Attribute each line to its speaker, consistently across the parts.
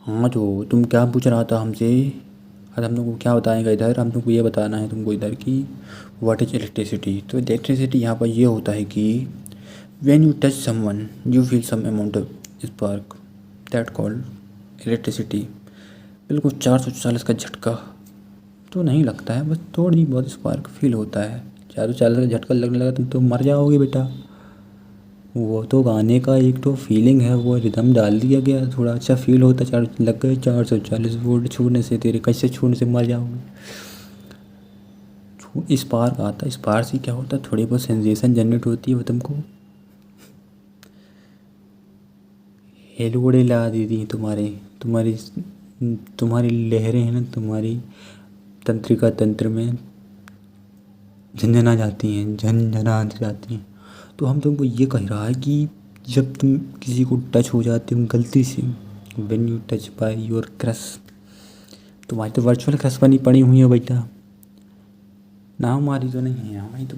Speaker 1: हाँ, तो तुम क्या पूछ रहा था हमसे? और हम तुमको क्या बताएंगे इधर, हम तुमको ये बताना है तुमको इधर कि व्हाट इज इलेक्ट्रिसिटी। तो इलेक्ट्रिसिटी यहाँ पर ये होता है कि when you touch someone you feel some amount of spark, that called electricity. बिल्कुल 440 का झटका तो नहीं लगता है, बस थोड़ी बहुत स्पार्क फील होता है। 440 का झटका लगने लगा तुम तो मर जाओगे बेटा। वो तो गाने का एक तो फीलिंग है, वो रिदम डाल दिया गया, थोड़ा अच्छा फील होता। चार लग गए 440 वोल्ट छूने से, तेरे कैसे छूने से मर जाओगे। स्पार्क आता, स्पार्क से क्या होता है, थोड़ी बहुत सेंसेशन जनरेट होती है, वो तुमको हेलोड़े ला देती हैं। तुम्हारे तुम्हारी तुम्हारी लहरें हैं ना, तुम्हारी तंत्रिका तंत्र में झंझना जाती हैं, झंझना जाती हैं। तो हम तुमको ये कह रहा है कि जब तुम किसी को टच हो जाते हो गलती से, when you touch by your crush. तुम्हारी तो वर्चुअल क्रश बनी पड़ी हुई है बेटा, ना हमारी तो नहीं है। हमारी तो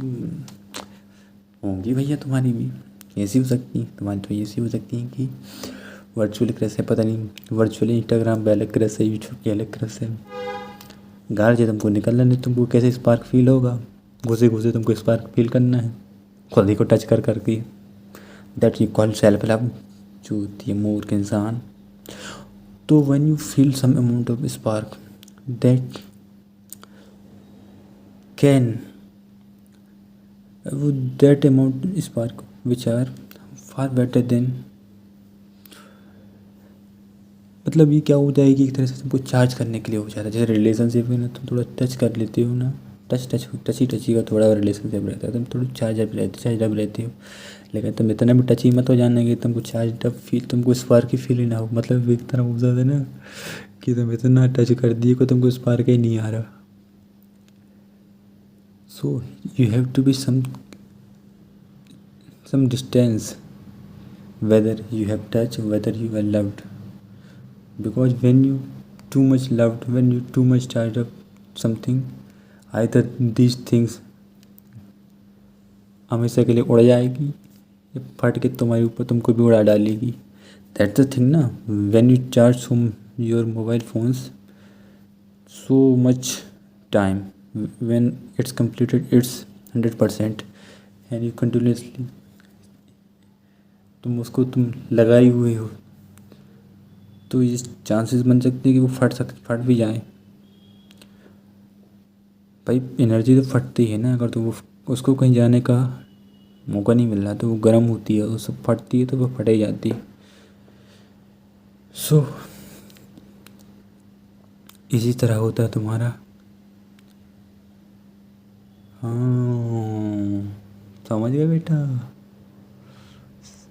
Speaker 1: होंगी भैया, तुम्हारी भी ऐसी हो सकती है। तुम्हारी तो ऐसी हो सकती है कि वर्चुअल क्रश है, पता नहीं वर्चुअली इंस्टाग्राम पे अलग क्रश है, यूट्यूब पे अलग क्रश है। घर से तुमको निकलना नहीं, तुमको कैसे स्पार्क फील होगा? घुसे घुसे तुमको स्पार्क फील करना है खुद ही को टच कर करके। That you call self love, जो होती है मूर्ख इंसान। तो when you feel some amount of spark, that can that amount spark which are far better than, मतलब ये क्या हो जाएगी, एक तरह से तुमको चार्ज करने के लिए हो जाता है। जैसे रिलेशनशिप में ना तुम थोड़ा टच कर लेते हो ना, टची का थोड़ा रिलेशनशिप रहता है, तुम थोड़ी चार्ज अप रहते हो। लेकिन तुम इतना भी टची मत हो जाना कि तुमको चार्ज अप फील, तुमको स्पार्क की फील ही ना हो। मतलब एक तरह हो जाता है ना कि तुम इतना टच कर दिए को तुमको स्पार्क ही नहीं आ रहा। So you have to be some distance, whether you have touched, whether you are loved. Because when you too much loved, when you too much charged up something, either these things हमेशा के लिए उड़ जाएगी या फट के तुम्हारे ऊपर तुमको भी उड़ा डालेगी। दैट्स द थिंग ना, when you charge your mobile phones so much time, when it's completed its 100% and you continuously तुम उसको तुम लगाए हुए हो, तो ये चांसेस बन सकते हैं कि वो फट भी जाए। भाई एनर्जी तो फटती है ना, अगर तो वो उसको कहीं जाने का मौका नहीं मिल रहा तो वो गर्म होती है, वो सब फटती है तो वो फट ही जाती है। सो इसी तरह होता है तुम्हारा। हाँ, समझ गए बेटा।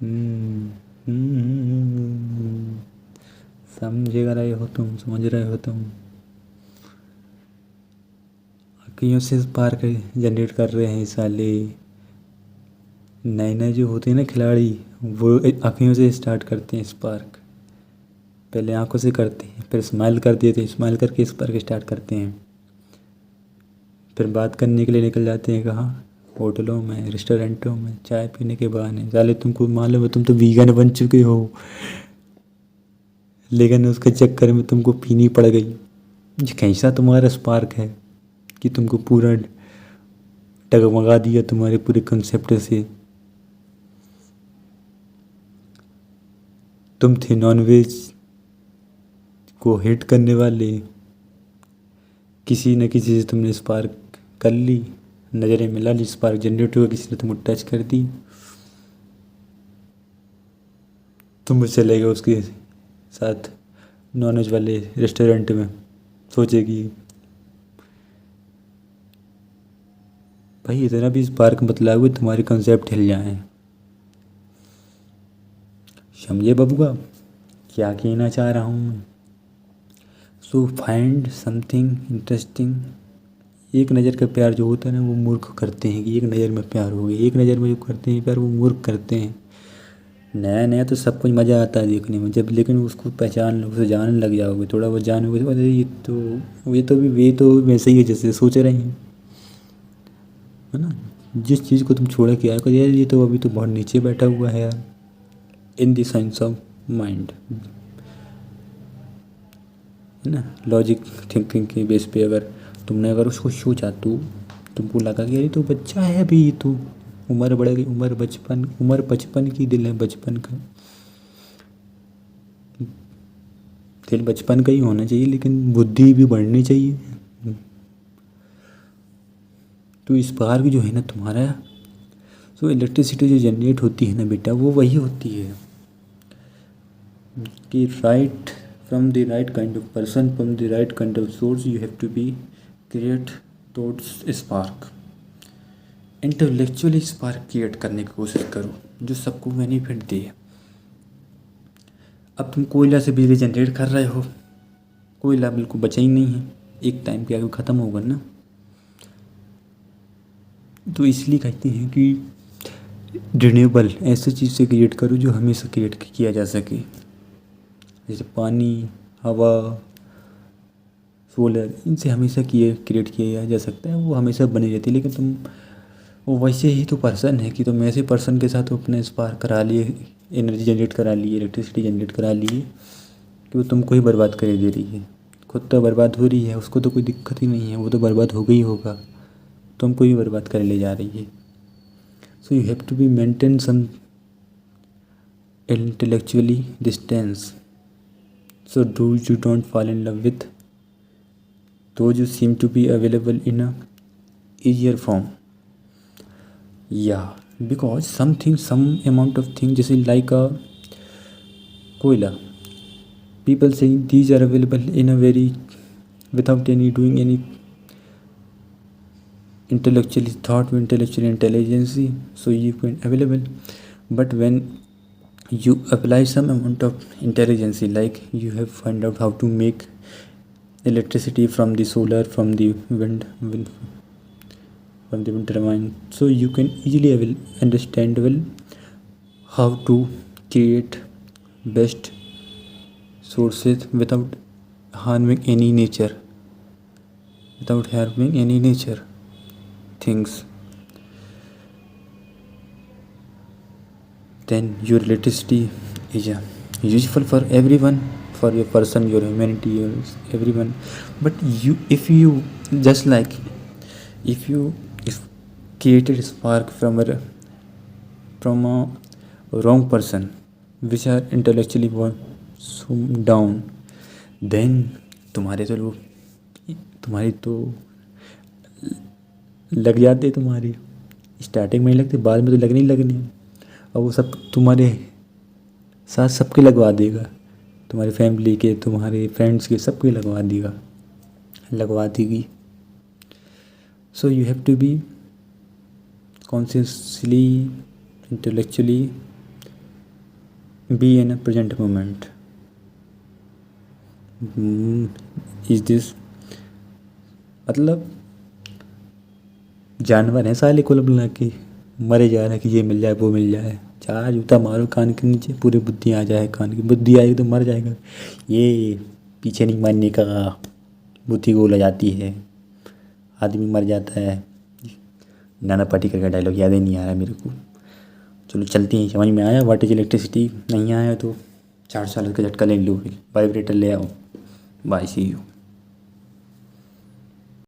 Speaker 1: हम्म, हम्म, समझ रहे हो तुम, समझ रहे हो तुम। आँखियों से स्पार्क जनरेट कर रहे हैं साले। नए नए जो होते हैं ना खिलाड़ी, वो आँखियों से स्टार्ट करते हैं स्पार्क। पहले आंखों से करते हैं, फिर स्माइल कर देते हैं, स्माइल करके स्पार्क स्टार्ट करते हैं। फिर बात करने के लिए निकल जाते हैं कहाँ? होटलों में, रेस्टोरेंटों में, चाय पीने के बहाने। साले तुमको मालूम है तुम तो वीगन बन चुके हो, लेकिन उसके चक्कर में तुमको पीनी पड़ गई। ये कैसा तुम्हारा स्पार्क है कि तुमको पूरा डगमगा दिया तुम्हारे पूरे कंसेप्ट से। तुम थे नॉनवेज को हिट करने वाले, किसी न किसी से तुमने स्पार्क कर ली, नज़रें मिला ली, स्पार्क जनरेट हुआ, किसी ने तुमको टच कर दी, तुम चले गए उसके साथ नॉनवेज वाले रेस्टोरेंट में। सोचे कि भाई इतना भी स्पार्क मत लाओ तुम्हारे कंसेप्ट हिल जाएं। समझे बबुआ क्या कहना चाह रहा हूँ मैं? So find something interesting. एक नज़र का प्यार जो होता है ना, वो मूर्ख करते हैं कि एक नज़र में प्यार हो गया। एक नज़र में जो करते हैं प्यार, वो मूर्ख करते हैं। नया नया तो सब कुछ मज़ा आता है देखने में, जब लेकिन उसको पहचान लो, उसे जानने लग जाओगे, थोड़ा बहुत जानोगे तो अरे ये तो वैसे ही है जैसे सोच रहे हैं, है ना। जिस चीज़ को तुम छोड़ के आए, यार ये तो अभी तो बहुत नीचे बैठा हुआ है यार। In the science of mind, है ना, लॉजिक थिंकिंग के बेस पे अगर तुमने अगर उसको सोचा तो तुमको लगा कि अरे तो बच्चा है अभी, तो उम्र बढ़ गई, उम्र बचपन की, दिल है बचपन का, दिल बचपन का ही होना चाहिए, लेकिन बुद्धि भी बढ़नी चाहिए। तो स्पार्क जो है ना तुम्हारा, तो इलेक्ट्रिसिटी जो जनरेट होती है ना बेटा, वो वही होती है कि right from the right kind of person, from the right kind of source, you have to be create thoughts spark. Intellectually spark create करने की कोशिश करो जो सबको बेनिफिट दे। अब तुम कोयला से बिजली जनरेट कर रहे हो, कोयला बिल्कुल बचा ही नहीं है, एक टाइम पे आगे ख़त्म होगा ना। तो इसलिए कहते हैं कि रिन्यूएबल ऐसी चीज़ से क्रिएट करो जो हमेशा क्रिएट किया जा सके, जैसे पानी, हवा, सोलर, इनसे हमेशा क्रिएट किया जा सकता है, वो हमेशा बनी रहती है। लेकिन तुम वो वैसे ही तो पर्सन है कि तुम ऐसे पर्सन के साथ अपने स्पार्क करा लिए, एनर्जी जनरेट करा लिए, इलेक्ट्रिसिटी जनरेट करा लिए कि वो तुमको ही बर्बाद कर दे रही है। खुद तो बर्बाद हो रही है, उसको तो कोई दिक्कत ही नहीं है, वो तो बर्बाद हो गई होगा, तुमको ही बर्बाद कर ले जा रही है। So you have to be maintain some intellectually distance, so you don't fall in love with those who seem to be available in a easier form. Yeah, because some amount of thing, जैसे like a कोयला, people saying these are available in a very without any doing any intellectually thought, intellectual intelligence, so you can available. But when you apply some amount of intelligence, like you have find out how to make electricity from the solar, from the wind from the wind turbine, so you can easily understand well how to create best sources without harming any nature, things. Then your electricity is useful for everyone, for your person, your humanity, your everyone. But if you just like if you created spark from a wrong person, which are intellectually so down, then तुम्हारी तो लग जाते, तुम्हारी starting में ही लगते, बाद में तो लगनी ही लगनी है। और वो सब तुम्हारे साथ सबके लगवा देगा, तुम्हारी फैमिली के, तुम्हारे फ्रेंड्स के, सबके लगवा देगी। So you have to be consciously, intellectually be in a present moment. Is this मतलब जानवर हैं साले कुल मिला के, मरे जा रहे हैं कि ये मिल जाए वो मिल जाए, चार जूता मारो कान के नीचे, पूरी बुद्धि आ जाए, कान की बुद्धि आएगी तो मर जाएगा। ये पीछे नहीं मारने का, बुद्धि को ले जाती है, आदमी मर जाता है। नाना पाटेकर का डायलॉग याद ही नहीं आ रहा मेरे को। चलो चलते हैं, समझ में आया व्हाट इज इलेक्ट्रिसिटी? नहीं आया तो 4 साल का झटका ले लो, वाइब्रेटर ले आओ। Bye, see you.